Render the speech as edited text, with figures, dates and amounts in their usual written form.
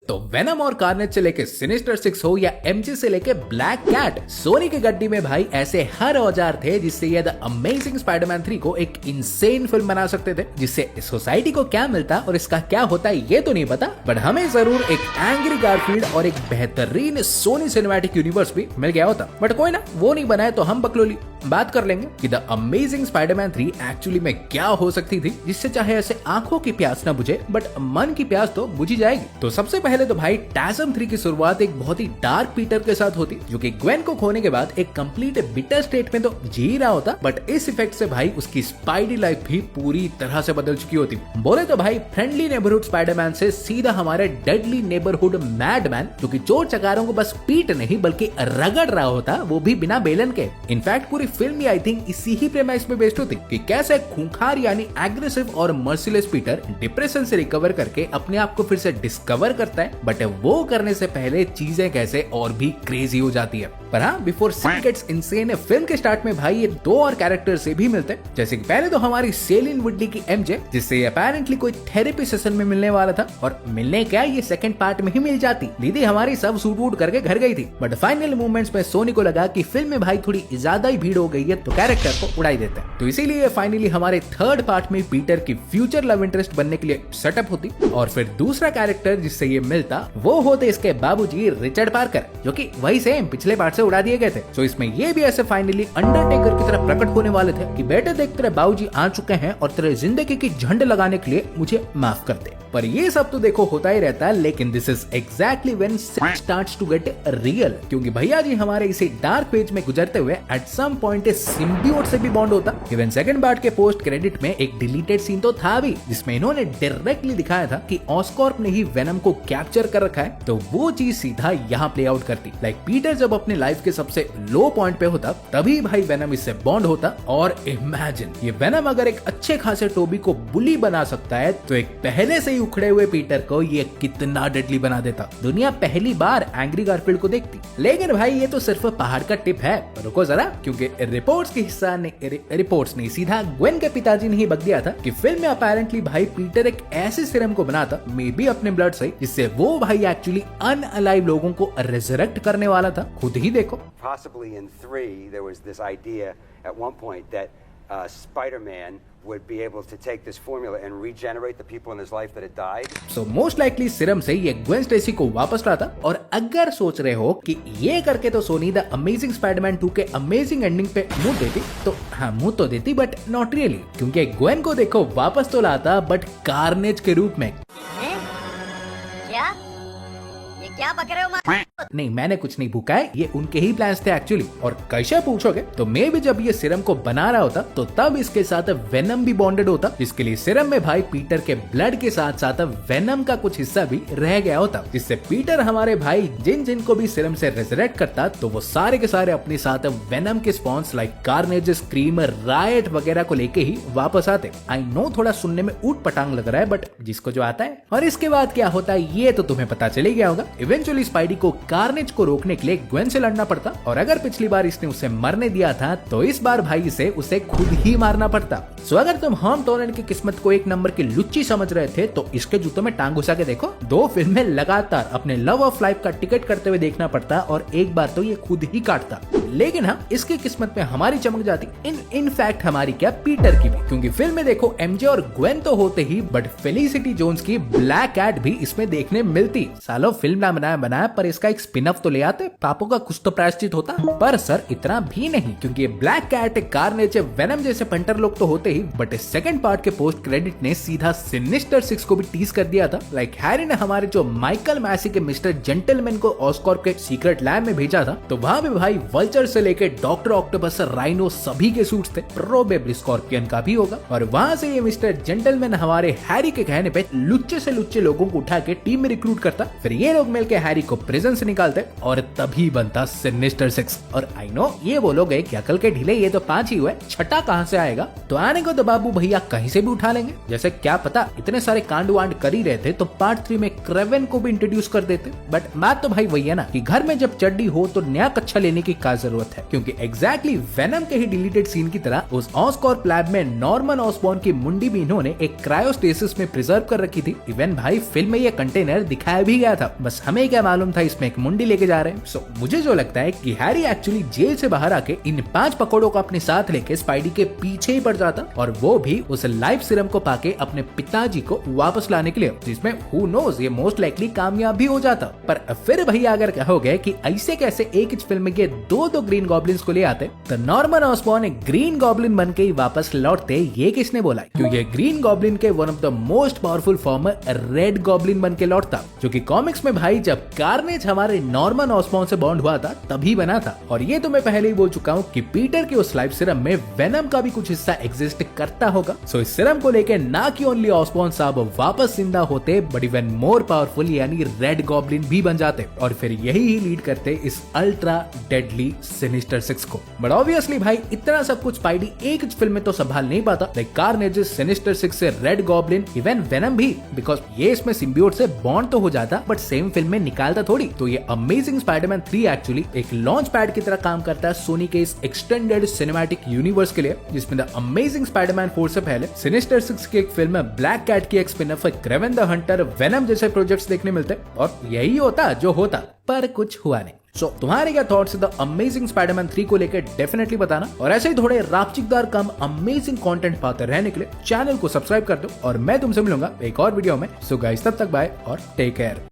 तो वेनम और कार्नेज से लेके सिनिस्टर 6 हो या एमजे से लेके ब्लैक कैट, सोनी के गड्डी में भाई ऐसे हर औजार थे जिससे ये द अमेजिंग स्पाइडरमैन 3 को एक इंसेन फिल्म बना सकते थे, जिससे सोसाइटी को क्या मिलता और इसका क्या होता है ये तो नहीं पता, बट हमें जरूर एक एंग्री गारफील्ड और एक बेहतरीन सोनी सिनेमैटिक यूनिवर्स भी मिल गया होता। बट कोई ना, वो नहीं बनाए तो हम बकलोली बात कर लेंगे कि द अमेजिंग स्पाइडरमैन 3 एक्चुअली में क्या हो सकती थी, जिससे चाहे ऐसे आंखों की प्यास ना बुझे बट मन की प्यास तो बुझी जाएगी। तो सबसे पहले तो भाई टैज़म 3 की शुरुआत एक बहुत ही डार्क पीटर के साथ होती, जो कि ग्वेन को खोने के बाद एक कंप्लीट बिटर स्टेट में तो जी रहा होता, बट इस इफेक्ट से भाई उसकी स्पाइडी लाइफ भी पूरी तरह से बदल चुकी होती। बोले तो भाई फ्रेंडली नेबरहुड स्पाइडरमैन से सीधा हमारे डेडली नेबरहुड मैडमैन, जो कि चोर चकारों को बस पीट नहीं बल्कि रगड़ रहा होता, वो भी बिना बेलन के। इनफैक्ट पूरी फिल्म ही आई थिंक इसी ही प्रेमाइस में बेस्ड होती कि कैसे खूंखार यानी एग्रेसिव और मर्सिलेस पीटर डिप्रेशन से रिकवर करके अपने आप को फिर से डिस्कवर करता है, बट वो करने से पहले चीजें कैसे और भी क्रेजी हो जाती है। पर हाँ, before scene gets insane, film के स्टार्ट में भाई ये दो और कैरेक्टर से भी मिलते हैं। जैसे कि पहले तो हमारी सेलिन वुडली की एमजे, जिससे अपेरेंटली कोई थेरेपी सेशन में मिलने वाला था, और मिलने क्या ये सेकंड पार्ट में ही मिल जाती। दीदी हमारी सब सूट वूट करके घर गई थी, बट फाइनल मूवमेंट्स में सोनी को लगा कि फिल्म में भाई थोड़ी ज्यादा ही भीड़ हो गई है, तो कैरेक्टर को उड़ाई देते हैं। तो इसीलिए फाइनली हमारे थर्ड पार्ट में पीटर की फ्यूचर लव इंटरेस्ट बनने के लिए सेटअप होती, और फिर दूसरा कैरेक्टर जिससे ये मिलता वो होते इसके बाबूजी रिचर्ड पार्कर, जो कि वही सेम पिछले पार्ट से उड़ा दिए गए थे। तो इसमें ये भी ऐसे फाइनली अंडरटेकर की तरह प्रकट होने वाले थे कि बेटे देख तेरे बाबूजी आ चुके हैं और तेरे जिंदगी की झंड लगाने के लिए मुझे माफ कर दे। पर ये सब तो देखो होता ही रहता है, लेकिन this is exactly when shit starts to get real, क्योंकि भैया जी हमारे इसे डार्क पेज में गुजरते हुए एट सम पॉइंट सिम्बियोट से भी बॉन्ड होता। इवन सेकंड पार्ट के पोस्ट क्रेडिट में एक डिलीटेड सीन तो था भी, जिसमें इन्होंने डायरेक्टली दिखाया था कि ऑस्कॉर्प ने ही वेनम को कैप्चर कर रखा है, तो वो चीज सीधा यहाँ प्ले आउट करती। लाइक पीटर जब अपने लाइफ के सबसे लो पॉइंट पे होता, तभी भाई वेनम इससे बॉन्ड होता। और इमेजिन ये वेनम अगर एक अच्छे खासे टोबी को बुली बना सकता है, तो एक पहले से ही उखड़े हुए पीटर को ये कितना डेडली बना देता। दुनिया पहली बार एंग्री गारफील्ड को देखती। लेकिन भाई ये तो सिर्फ पहाड़ का टिप है, रुको जरा, क्योंकि रिपोर्ट्स ने सीधा ग्वेन के पिताजी ने ही बक दिया था कि फिल्म में अपेरेंटली भाई पीटर एक ऐसे सीरम को बनाता, मे बी अपने ब्लड से, जिससे वो भाई एक्चुअली अनअलाइव लोगों को रिजरेक्ट करने वाला था। खुद ही देखो। Possibly in 3 there was this idea at one point that Spider-Man would be able to take this formula and regenerate the people in his life that had died. So most likely serum से ये Gwen Stacy को वापस लाता। और अगर सोच रहे हो कि ये करके तो सोनी द अमेजिंग स्पाइडरमैन 2 के अमेजिंग एंडिंग पे मुंह देती, तो हाँ मुंह तो देती, बट नॉट रियली, क्योंकि ग्वेन को देखो वापस तो लाता, बट कार्नेज के रूप में। क्या? ये क्या बक रहे हो? नहीं, मैंने कुछ नहीं भूखा है, ये उनके ही प्लान्स थे एक्चुअली। और कैसे पूछोगे, तो मे भी जब ये सीरम को बना रहा होता, तो तब इसके साथ वेनम भी बॉन्डेड होता, जिसके लिए सीरम में भाई पीटर के ब्लड के साथ साथ वेनम का कुछ हिस्सा भी रह गया होता, जिससे पीटर हमारे भाई जिन जिन को भी सीरम से रिजरेक्ट करता, तो वो सारे के सारे अपने साथ वेनम के spawns like Carnage, Scream, Riot वगैरह को लेके ही वापस आते। आई नो थोड़ा सुनने में ऊट पटांग लग रहा है, बट जिसको जो आता है। और इसके बाद क्या होता है ये तो तुम्हें पता चल ही गया होगा। इवेंचुअली स्पाइडी को कार्नेज को रोकने के लिए ग्वेन से लड़ना पड़ता, और अगर पिछली बार इसने उसे मरने दिया था, तो इस बार भाई इसे उसे खुद ही मारना पड़ता। सो अगर तुम होम टॉरेंट की किस्मत को एक नंबर की लुच्ची समझ रहे थे, तो इसके जूतों में टांग घुसा के देखो। 2 फिल्में लगातार अपने लव ऑफ लाइफ का टिकट करते हुए देखना पड़ता, और एक बार तो ये खुद ही काटता। लेकिन हाँ, इसकी किस्मत में हमारी चमक जाती, इनफैक्ट हमारी क्या पीटर की भी, क्योंकि फिल्म में देखो एमजे और ग्वेन तो होते ही, बट फेलिसिटी जोन्स की ब्लैक कैट भी इसमें देखने मिलती। सालों फिल्म ना बनाया पर इसका एक स्पिन ऑफ तो ले आते, पापों का कुछ तो प्रायश्चित होता। पर सर इतना भी नहीं, क्योंकि ब्लैक कैट, कार्नेज, वेनम जैसे पंटर लोग तो होते ही, बट सेकंड पार्ट के पोस्ट क्रेडिट ने सीधा सिनिस्टर 6 को भी टीज कर दिया था। लाइक हैरी ने हमारे जो माइकल मैसी के मिस्टर जेंटलमैन को ऑस्कॉर्प के सीक्रेट लैब में भेजा था, तो वहां भी भाई वल्चर से लेके डॉक्टर ऑक्टोपस, राइनो सभी के सूट्स थे, प्रोबेबली स्कॉर्पियन का भी होगा। और वहां से ये मिस्टर जेंटलमैन हमारे हैरी के कहने पे लुच्चे से लुच्चे लोगों को उठा के टीम में रिक्रूट करता, फिर ये लोग मिलकर हैरी को प्रिजन से निकालते, और तभी बनता सिनिस्टर 6। और आई नो ये बोलोगे कि अकल के ढीले ये तो 5 ही हुए, छठा कहां से आएगा? तो आने को तो बाबू भैया कहीं से भी उठा लेंगे। जैसे क्या पता इतने सारे कांड वांड कर ही रहे थे, तो पार्ट 3 में क्रेवन को भी इंट्रोड्यूस कर देते। बट बात तो भाई वही है ना, कि घर में जब चड्डी हो तो नया कच्छा लेने की क्या जरूरत जरूरत है, क्योंकि एग्जैक्टली वेनम के ही डिलीटेड सीन की तरह उस ऑस्कॉर्प लैब में नॉर्मन ऑसबॉर्न की मुंडी भी इन्होंने एक क्रायोस्टेसिस में प्रिजर्व कर रखी थी। इवन भाई फिल्म में ये कंटेनर दिखाया भी गया था, बस हमें क्या मालूम था इसमें एक मुंडी लेके जा रहे हैं। सो मुझे जो लगता है कि हैरी एक्चुअली जेल से बाहर आके इन 5 पकौड़ों को अपने साथ लेके स्पाइडी के पीछे ही पड़ जाता, और वो भी उस लाइफ सीरम को पाके अपने पिताजी को वापस लाने के लिए, जिसमें हु नोज ये मोस्ट लाइकली कामयाब भी हो जाता। पर फिर भैया अगर कहोगे कि ऐसे कैसे एक ही फिल्म में 2 ग्रीन गॉब्लिन्स को ले आते, तो नॉर्मन ऑसबॉर्न एक ग्रीन गॉब्लिन बन के ही वापस लौटते, ये किसने बोला? क्यों ये ग्रीन गॉब्लिन के one of the most powerful form red goblin बन के लौटता, जो कि कॉमिक्स में भाई जब कार्नेज हमारे नॉर्मन ऑसबॉर्न से बॉन्ड हुआ था तभी बना था। और ये तो मैं पहले ही बोल चुका हूँ कि पीटर के उस लाइफ सीरम में वेनम का भी कुछ हिस्सा एग्जिस्ट करता होगा। सो इस सीरम को लेकर ना कि ओनली ऑसबॉर्न साहब वापस जिंदा होते, बट इवन मोर पावरफुल यानी रेड गॉब्लिन भी बन जाते, और फिर यही ही लीड करते इस अल्ट्रा डेडली सिनिस्टर 6 को। बट ऑब्वियसली भाई इतना सब कुछ स्पाइडी एक फिल्म में तो संभाल नहीं पाता, लाइक कार्नेज, सिनिस्टर 6 से रेड गॉब्लिन, इवन वेनम भी, बिकॉज ये इसमें सिम्बियोट से बॉन्ड तो हो जाता बट सेम फिल्म में निकालता थोड़ी। तो ये अमेजिंग स्पाइडरमैन 3 एक्चुअली एक लॉन्च पैड की तरह काम करता है सोनी के इस एक्सटेंडेड सिनेमैटिक यूनिवर्स के लिए, जिसमें द अमेजिंग स्पाइडरमैन 4 से पहले सिनिस्टर 6 की एक फिल्म में ब्लैक कैट की एक spin off Kraven the Hunter, venom जैसे प्रोजेक्ट्स देखने मिलते, और यही होता जो होता, पर कुछ हुआ नहीं। सो तुम्हारे क्या थॉट्स द अमेजिंग स्पाइडरमैन 3 को लेकर डेफिनेटली बताना, और ऐसे ही थोड़े रापचिकदार कम अमेजिंग कंटेंट पाते रहने के लिए चैनल को सब्सक्राइब कर दो, और मैं तुमसे मिलूंगा एक और वीडियो में। सो गाइस तब तक बाय और टेक केयर।